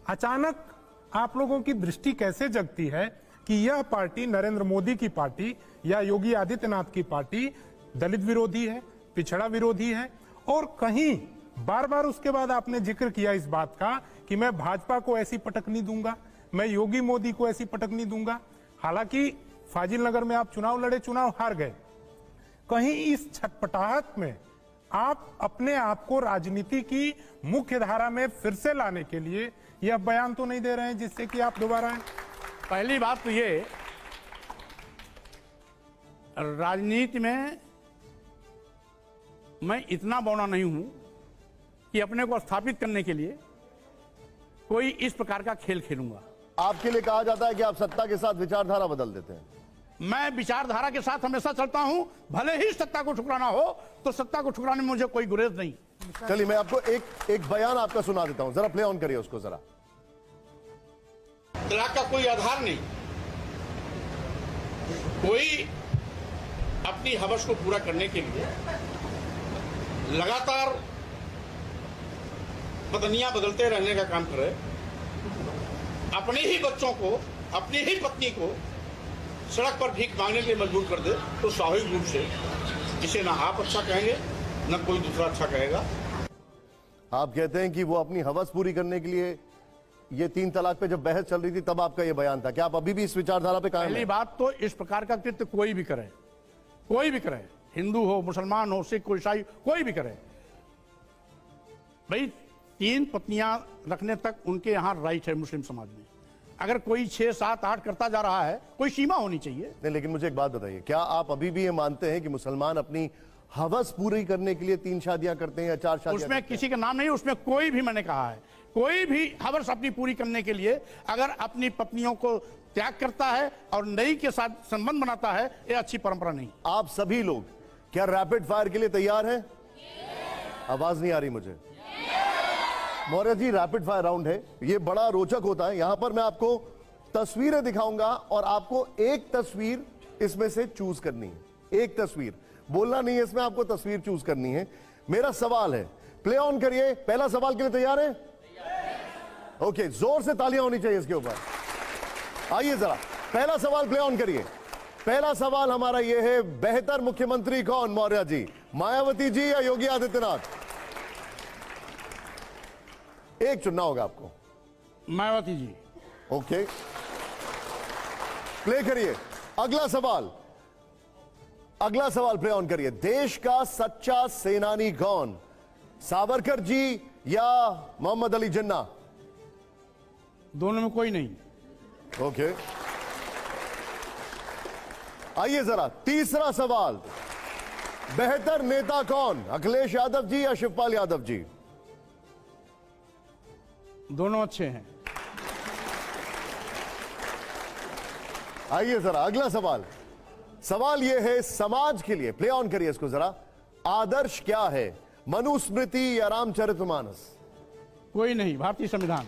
अचानक आप लोगों की दृष्टि कैसे जगती है कि यह पार्टी नरेंद्र मोदी की पार्टी या योगी आदित्यनाथ की पार्टी दलित विरोधी है, पिछड़ा विरोधी है, और कहीं बार बार उसके बाद आपने जिक्र किया इस बात का कि मैं भाजपा को ऐसी पटक नहीं दूंगा, मैं योगी मोदी को ऐसी पटक नहीं दूंगा। हालांकि फाजिल नगर में आप चुनाव लड़े, चुनाव हार गए। कहीं इस छटपटाहट में आप अपने आप को राजनीति की मुख्य धारा में फिर से लाने के लिए यह बयान तो नहीं दे रहे हैं जिससे कि आप दोबारा आए? पहली बात तो ये, राजनीति में मैं इतना बौना नहीं हूं कि अपने को स्थापित करने के लिए कोई इस प्रकार का खेल खेलूंगा। आपके लिए कहा जाता है कि आप सत्ता के साथ विचारधारा बदल देते हैं। मैं विचारधारा के साथ हमेशा चलता हूं, भले ही सत्ता को ठुकराना हो तो सत्ता को ठुकराने में मुझे कोई गुरेज नहीं। चलिए मैं आपको एक बयान आपका सुना देता हूं, जरा प्ले ऑन करिए उसको जरा। तलाक का कोई आधार नहीं, कोई अपनी हवस को पूरा करने के लिए लगातार पत्नियां बदलते रहने का काम करे, अपने ही बच्चों को, अपनी ही पत्नी को सड़क पर भीख मांगने के लिए मजबूर कर दे, तो स्वाभाविक रूप से इसे ना आप अच्छा कहेंगे न कोई दूसरा अच्छा कहेगा। आप कहते हैं कि वो अपनी हवस पूरी करने के लिए, ये 3 तलाक पे जब बहस चल रही थी तब आपका ये बयान था, क्या आप अभी भी इस विचारधारा पे कायम हैं? पहली बात तो इस प्रकार का कृत्य कोई भी करे, कोई भी करे, हिंदू हो, मुसलमान हो, सिख हो, ईसाई, कोई भी करे, भाई 3 पत्नियां रखने तक उनके यहां राइट है मुस्लिम समाज में। अगर कोई 6, 7, 8 करता जा रहा है, कोई सीमा होनी चाहिए। नहीं, लेकिन मुझे एक बात बताइए, क्या आप अभी भी ये मानते हैं कि मुसलमान अपनी हवस पूरी करने के लिए 3 शादियां करते हैं या 4 शादियां? उसमें किसी का नाम नहीं, उसमें कोई भी, मैंने कहा है, कोई भी हवस अपनी पूरी करने के लिए अगर अपनी पत्नियों को त्याग करता है और नई के साथ संबंध बनाता है, ये अच्छी परंपरा नहीं। आप सभी लोग क्या रैपिड फायर के लिए तैयार हैं? आवाज नहीं आ रही मुझे। Maurya ji, rapid fire round है, ये बड़ा रोचक होता है। यहां पर मैं आपको तस्वीरें दिखाऊंगा और आपको एक तस्वीर इसमें से चूज करनी है। एक तस्वीर, बोलना नहीं है इसमें, आपको तस्वीर चूज करनी है। मेरा सवाल है, प्ले ऑन करिए। पहला सवाल के लिए तैयार है? ओके, जोर से तालियां होनी चाहिए इसके ऊपर। आइए जरा, पहला सवाल प्ले ऑन करिए। पहला सवाल हमारा यह है, बेहतर मुख्यमंत्री कौन मौर्य जी, मायावती जी या योगी आदित्यनाथ? एक चुनना होगा आपको। मायावती जी। ओके, प्ले करिए। अगला सवाल, अगला सवाल प्ले ऑन करिए। देश का सच्चा सेनानी कौन, सावरकर जी या मोहम्मद अली जिन्ना? दोनों में कोई नहीं। ओके, आइए जरा तीसरा सवाल, बेहतर नेता कौन, अखिलेश यादव जी या शिवपाल यादव जी? दोनों अच्छे हैं। आइए जरा अगला सवाल, सवाल यह है समाज के लिए, प्ले ऑन करिए इसको जरा। आदर्श क्या है, मनुस्मृति या रामचरितमानस? कोई नहीं, भारतीय संविधान।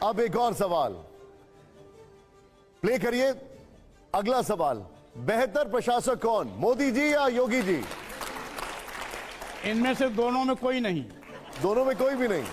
अब एक और सवाल प्ले करिए। अगला सवाल, बेहतर प्रशासक कौन, मोदी जी या योगी जी? इनमें से दोनों में कोई नहीं। दोनों में कोई भी नहीं।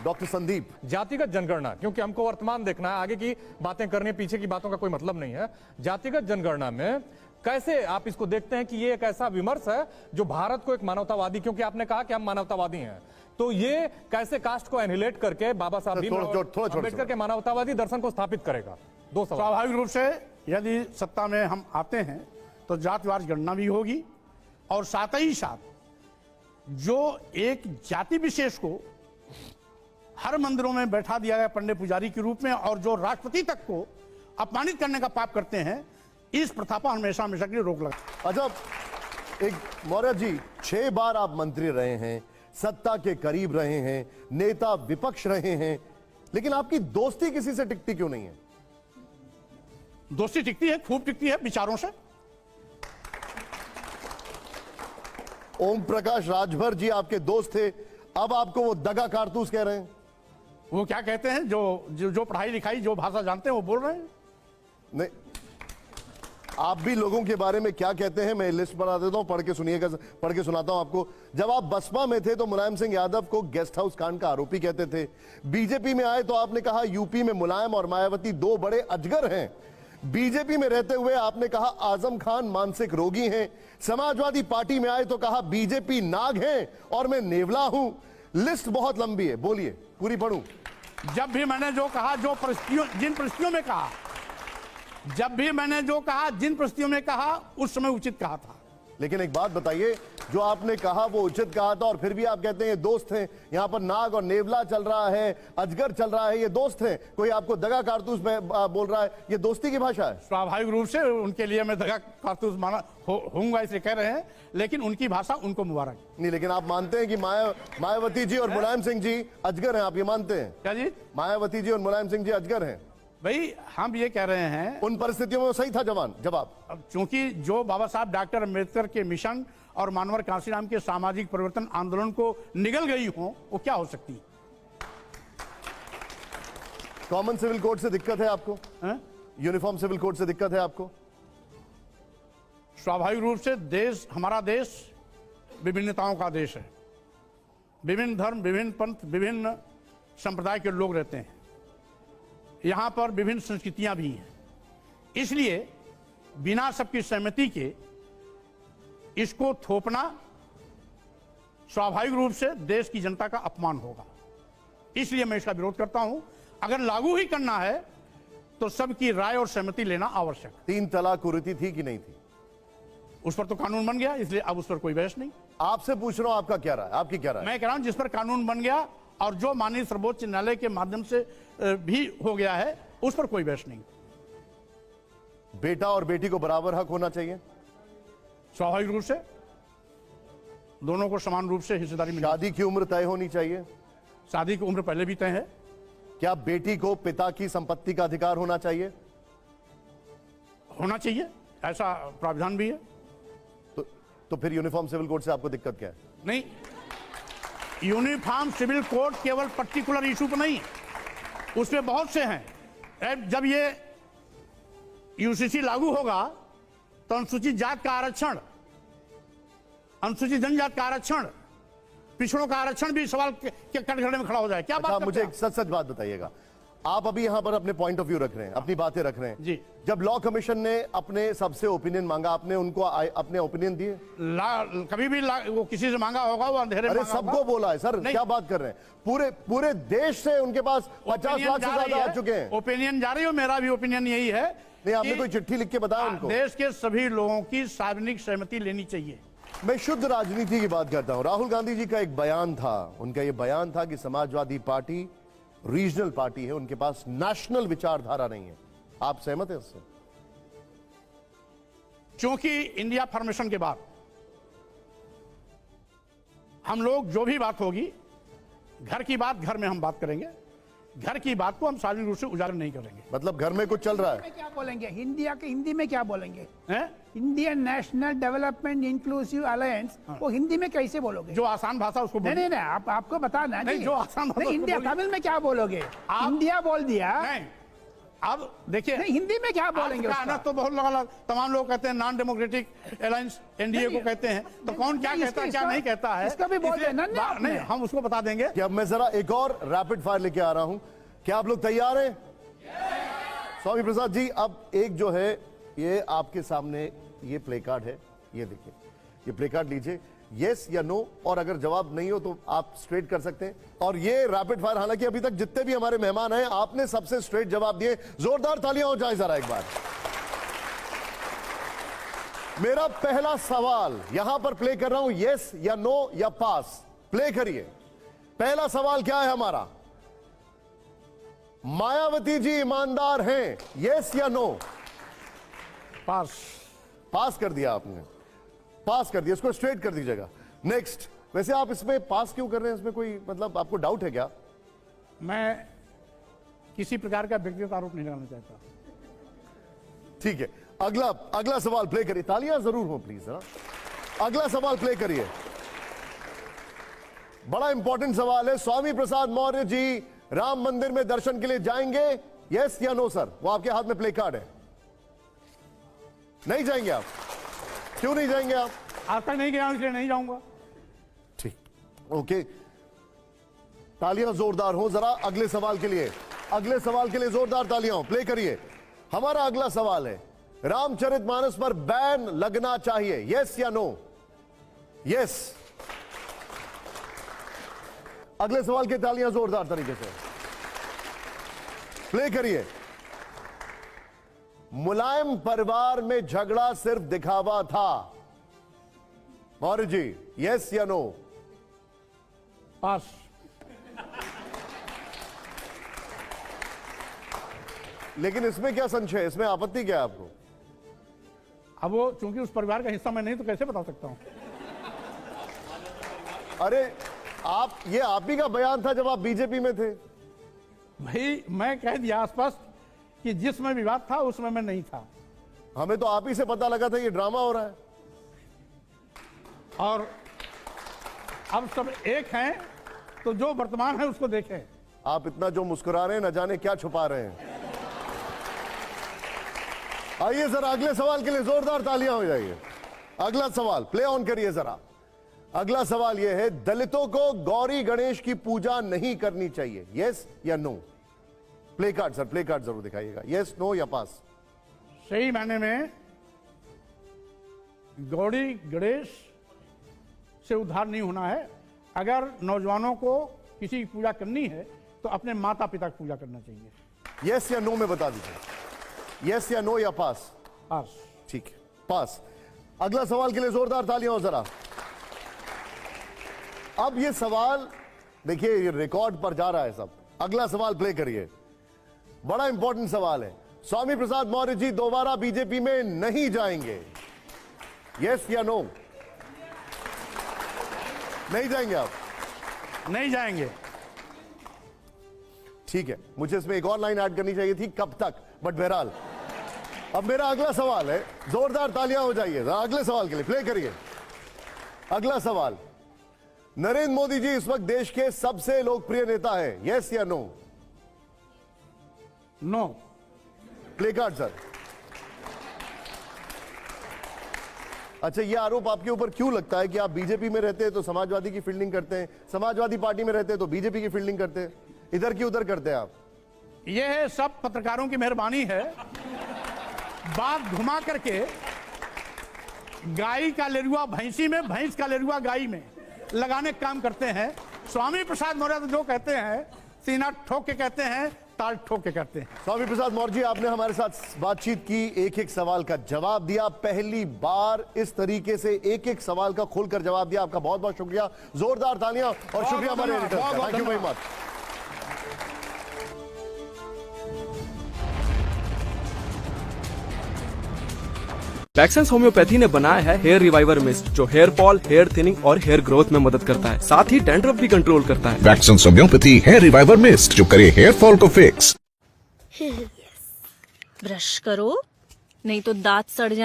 डॉक्टर संदीप, जातिगत जनगणना, क्योंकि हमको वर्तमान देखना है, आगे की बातें करने, पीछे की बातों का कोई मतलब नहीं है। जातिगत जनगणना में कैसे आप इसको देखते हैं कि ये एक ऐसा विमर्श है जो भारत को एक मानवतावादी, क्योंकि आपने कहा कि हम मानवतावादी हैं, तो ये कैसे कास्ट को एनिहिलेट करके बाबा साहब अम्बेडकर के मानवतावादी दर्शन को स्थापित करेगा? 2 सवाल। स्वाभाविक रूप से यदि सत्ता में हम आते हैं तो जातिवार गणना भी होगी, और साथ ही साथ जो एक जाति विशेष को हर मंदिरों में बैठा दिया गया पंडित पुजारी के रूप में, और जो राष्ट्रपति तक को अपमानित करने का पाप करते हैं, इस प्रथा पर हमेशा हमेशा के लिए रोक लगा। अच्छा, एक मौर्य जी, 6 बार आप मंत्री रहे हैं, सत्ता के करीब रहे हैं, नेता विपक्ष रहे हैं, लेकिन आपकी दोस्ती किसी से टिकती क्यों नहीं है? दोस्ती टिकती है, खूब टिकती है, विचारों से। ओम प्रकाश राजभर जी आपके दोस्त थे, अब आपको वो दगा कारतूस कह रहे हैं। वो क्या कहते हैं, जो पढ़ाई लिखाई, जो भाषा जानते हैं वो बोल रहे हैं। नहीं, आप भी लोगों के बारे में क्या कहते हैं मैं लिस्ट बना देता हूं, पढ़ के सुनिएगा, पढ़ के सुनाता हूं आपको। जब आप बसपा में थे तो मुलायम सिंह यादव को गेस्ट हाउस कांड का आरोपी कहते थे। बीजेपी में आए तो आपने कहा यूपी में मुलायम और मायावती दो बड़े अजगर हैं। बीजेपी में रहते हुए आपने कहा आजम खान मानसिक रोगी हैं। समाजवादी पार्टी में आए तो कहा बीजेपी नाग है और मैं नेवला हूं। लिस्ट बहुत लंबी है, बोलिए पूरी पढ़ूं। जब भी मैंने जो कहा, जो परिस्थितियों, जिन परिस्थितियों में कहा, जब भी मैंने जो कहा, जिन परिस्थितियों में कहा, उस समय उचित कहा था। लेकिन एक बात बताइए, जो आपने कहा वो उचित कहा था और फिर भी आप कहते हैं दोस्त हैं। यहां पर नाग और नेवला चल रहा है, अजगर चल रहा है, ये दोस्त हैं। कोई आपको दगा कारतूस में बोल रहा है, ये दोस्ती की भाषा है। स्वाभाविक रूप से उनके लिए मैं दगा कारतूस माना होऊंगा इसलिए कह रहे हैं, लेकिन उनकी भाषा उनको मुबारक नहीं। लेकिन आप मानते हैं कि मायावती जी और मुलायम सिंह जी अजगर हैं, आप ये मानते हैं? क्या जी? मायावती जी और मुलायम सिंह जी अजगर हैं? भाई हम ये कह रहे हैं, उन परिस्थितियों में वो सही था जवाब। अब चूंकि जो बाबा साहब डॉक्टर अम्बेडकर के मिशन और मानवर कांशीराम के सामाजिक परिवर्तन आंदोलन को निगल गई हो, वो क्या हो सकती? कॉमन सिविल कोड से दिक्कत है आपको? यूनिफॉर्म सिविल कोड से दिक्कत है आपको? स्वाभाविक रूप से देश, हमारा देश विभिन्नताओं का देश है। विभिन्न धर्म, विभिन्न पंथ, विभिन्न संप्रदाय के लोग रहते हैं। यहां पर विभिन्न संस्कृतियां भी हैं। इसलिए बिना सबकी सहमति के इसको थोपना स्वाभाविक रूप से देश की जनता का अपमान होगा। इसलिए मैं इसका विरोध करता हूं। अगर लागू ही करना है तो सबकी राय और सहमति लेना आवश्यक। 3 तलाक कुरीति थी कि नहीं थी? उस पर तो कानून बन गया, इसलिए अब उस पर कोई बहस नहीं। आपसे पूछ रहा हूं, आपका क्या राय, आपकी क्या राय? मैं कह रहा हूं जिस पर कानून बन गया और जो माननीय सर्वोच्च न्यायालय के माध्यम से भी हो गया है, उस पर कोई बहस नहीं। बेटा और बेटी को बराबर हक होना चाहिए? स्वाभाविक रूप से दोनों को समान रूप से हिस्सेदारी मिलनी। शादी की उम्र तय होनी चाहिए? शादी की उम्र पहले भी तय है। क्या बेटी को पिता की संपत्ति का अधिकार होना चाहिए? होना चाहिए, ऐसा प्रावधान भी है। तो फिर यूनिफॉर्म सिविल कोड से आपको दिक्कत क्या है? नहीं, यूनिफॉर्म सिविल कोड केवल पर्टिकुलर इशू पर नहीं, उसमें बहुत से हैं। जब ये यूसीसी लागू होगा तो अनुसूचित जात का आरक्षण, अनुसूचित जनजात का आरक्षण, पिछड़ों का आरक्षण भी सवाल के कटघरे में खड़ा हो जाए। क्या बात? मुझे एक सच बात बताइएगा। आप अभी यहां पर अपने पॉइंट ऑफ व्यू रख रहे हैं, अपनी बातें रख रहे हैं जी। जब लॉ कमीशन ने अपने सबसे ओपिनियन मांगा, आपने उनको अपने ओपिनियन दिए? कभी भी वो किसी से मांगा होगा, वो अंधेरे में अरे सबको बोला है सर, क्या बात कर रहे हैं? पूरे देश से उनके पास 50 लाख से ज्यादा आ चुके हैं। ओपिनियन जारी हो, मेरा भी ओपिनियन यही है। नहीं, आपने कोई चिट्ठी लिख के बताया उनको? देश के सभी लोगों की सार्वजनिक सहमति लेनी चाहिए। मैं शुद्ध राजनीति की बात करता हूं। राहुल गांधी जी का एक बयान था, उनका यह बयान था कि समाजवादी पार्टी रीजनल पार्टी है, उनके पास नेशनल विचारधारा नहीं है। आप सहमत हैं उससे? क्योंकि इंडिया फॉर्मेशन के बाद हम लोग जो भी बात होगी, घर की बात घर में हम बात करेंगे, घर की बात को हम सार्वजनिक रूप से उजागर नहीं करेंगे। मतलब घर में कुछ चल रहा है, क्या बोलेंगे? हिंदी में क्या बोलेंगे? हैं? Indian national development inclusive alliance, वो हिंदी में कैसे बोलोगे? जो आसान भाषा उसको नहीं, आपको बताना नहीं, जो आसान भाषा इंडिया, तमिल में क्या बोलोगे? इंडिया बोल दिया। नहीं, अब देखिए हिंदी में क्या बोलेंगे? तो बहुत लोग, तमाम लोग कहते हैं नॉन डेमोक्रेटिक अलायंस, एनडीए को कहते हैं। तो कौन क्या कहता है, क्या नहीं कहता है, इसका भी बोल देना। नहीं, हम उसको बता देंगे। कि अब मैं जरा एक और रैपिड फायर लेके आ रहा हूं। क्या आप लोग तैयार हैं? स्वामी प्रसाद जी, अब एक जो है ये आपके सामने ये प्ले कार्ड है, ये देखिए, ये प्ले कार्ड लीजिए, यस या नो, और अगर जवाब नहीं हो तो आप स्ट्रेट कर सकते हैं। और ये रैपिड फायर, हालांकि अभी तक जितने भी हमारे मेहमान हैं, आपने सबसे स्ट्रेट जवाब दिए। जोरदार तालियां हो जाए जरा एक बार। मेरा पहला सवाल यहां पर प्ले कर रहा हूं, यस या नो या पास। प्ले करिए। पहला सवाल क्या है हमारा? मायावती जी ईमानदार हैं, यस या नो? पास। पास कर दिया आपने, पास कर दिया, इसको स्ट्रेट कर दीजिएगा। नेक्स्ट। वैसे आप इसमें पास क्यों कर रहे हैं? इसमें कोई मतलब आपको डाउट है क्या? मैं किसी प्रकार का व्यक्तिगत आरोप नहीं लगाना चाहता। ठीक है, अगला सवाल प्ले करिए। तालियां जरूर हो प्लीज। अगला सवाल प्ले करिए। बड़ा इंपॉर्टेंट सवाल है। स्वामी प्रसाद मौर्य जी राम मंदिर में दर्शन के लिए जाएंगे, यस या नो सर? वो आपके हाथ में प्ले कार्ड है। नहीं जाएंगे आप? क्यों नहीं जाएंगे आप? आज तक नहीं गया हूं, इसलिए नहीं जाऊंगा। ठीक, ओके, तालियां जोरदार हो जरा अगले सवाल के लिए। अगले सवाल के लिए जोरदार तालियां हो, प्ले करिए। हमारा अगला सवाल है, रामचरितमानस पर बैन लगना चाहिए, यस या नो? यस। अगले सवाल की तालियां जोरदार तरीके से प्ले करिए। मुलायम परिवार में झगड़ा सिर्फ दिखावा था, मौर्य जी, यस या नो? पास। लेकिन इसमें क्या संशय है, इसमें आपत्ति क्या है आपको? अब वो चूंकि उस परिवार का हिस्सा मैं नहीं, तो कैसे बता सकता हूं? अरे ये आप ही का बयान था जब आप बीजेपी में थे। भाई मैं कह दिया स्पष्ट कि जिसमें विवाद था उसमें मैं नहीं था। हमें तो आप ही से पता लगा था ये ड्रामा हो रहा है। और अब सब एक हैं, तो जो वर्तमान है उसको देखें। आप इतना जो मुस्कुरा रहे हैं, न जाने क्या छुपा रहे हैं। आइए जरा अगले सवाल के लिए जोरदार तालियां हो जाइए। अगला सवाल प्ले ऑन करिए जरा। अगला सवाल यह है, दलितों को गौरी गणेश की पूजा नहीं करनी चाहिए, यस या no? Play card sir, play card जरूर दिखाइएगा, यस, नो या पास? सही मायने में गौरी गणेश से उद्धार नहीं होना है। अगर नौजवानों को किसी की पूजा करनी है तो अपने माता पिता की पूजा करना चाहिए। यस या नो में बता दीजिए, यस या नो या पास? पास। ठीक है, पास। अगला सवाल के लिए जोरदार तालियां हो जरा। अब ये सवाल देखिए, ये रिकॉर्ड पर जा रहा है सब। अगला सवाल प्ले करिए, बड़ा इंपॉर्टेंट सवाल है। स्वामी प्रसाद मौर्य जी दोबारा बीजेपी में नहीं जाएंगे, यस या नो? नहीं जाएंगे आप? नहीं जाएंगे। ठीक है, मुझे इसमें एक और लाइन ऐड करनी चाहिए थी, कब तक, बट बहरहाल। अब मेरा अगला सवाल है, जोरदार तालियां हो जाइए अगले सवाल के लिए, प्ले करिए। अगला सवाल, नरेंद्र मोदी जी इस वक्त देश के सबसे लोकप्रिय नेता हैं, यस या no? No. Play card sir. अच्छा, ये आरोप आपके ऊपर क्यों लगता है कि आप बीजेपी में रहते हैं तो समाजवादी की फील्डिंग करते हैं, समाजवादी पार्टी में रहते हैं तो बीजेपी की फील्डिंग करते हैं, इधर की उधर करते हैं आप? ये सब पत्रकारों की मेहरबानी है। बात घुमा करके गाय का लेरुआ भैंसी में, भैंस का लेरुआ गाय में लगाने का काम करते हैं। स्वामी प्रसाद मौर्य तो जो कहते हैं सीना ठोक के कहते हैं, ताल ठोक के कहते हैं। स्वामी प्रसाद मौर्य जी, आपने हमारे साथ बातचीत की, एक एक सवाल का जवाब दिया। पहली बार इस तरीके से एक एक सवाल का खुलकर जवाब दिया, आपका बहुत बहुत शुक्रिया। जोरदार तालियां और शुक्रिया हमारे एडिटर का। Thank you very much. वैक्सेंस होम्योपैथी ने बनाया है हेयर रिवाइवर मिस्ट, जो हेयर फॉल, हेयर थिनिंग और हेयर ग्रोथ में मदद करता है, साथ ही डैंड्रफ भी कंट्रोल करता है। वैक्सेंस होम्योपैथी हेयर रिवाइवर मिस्ट, जो करे हेयर फॉल को फिक्स। ब्रश करो नहीं तो दांत सड़ जाए।